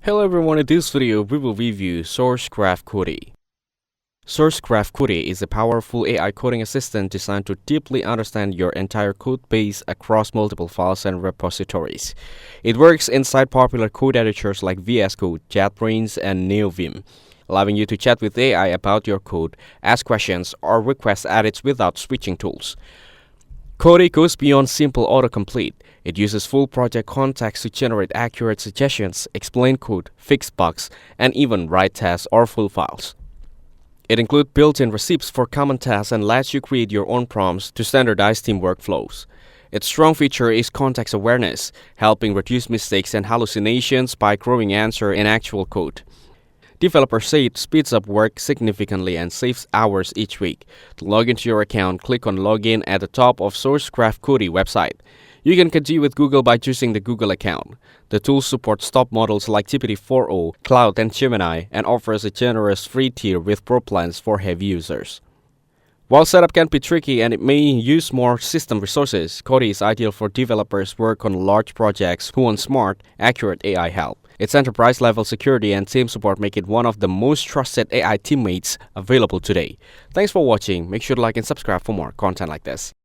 Hello everyone, in this video we will review Sourcegraph Cody. Sourcegraph Cody is a powerful AI coding assistant designed to deeply understand your entire code base across multiple files and repositories. It works inside popular code editors like VS Code, JetBrains, and NeoVim, allowing you to chat with AI about your code, ask questions, or request edits without switching tools. Cody goes beyond simple autocomplete. It uses full project context to generate accurate suggestions, explain code, fix bugs, and even write tests or full files. It includes built-in receipts for common tasks and lets you create your own prompts to standardize team workflows. Its strong feature is context awareness, helping reduce mistakes and hallucinations by growing answers in actual code. Developers say it speeds up work significantly and saves hours each week. To log into your account, click on Login at the top of Sourcegraph Cody website. You can continue with Google by choosing the Google account. The tool supports top models like GPT-4o, Cloud, and Gemini, and offers a generous free tier with Pro plans for heavy users. While setup can be tricky and it may use more system resources, Cody is ideal for developers work on large projects who want smart, accurate AI help. Its enterprise-level security and team support make it one of the most trusted AI teammates available today. Thanks for watching. Make sure to like and subscribe for more content like this.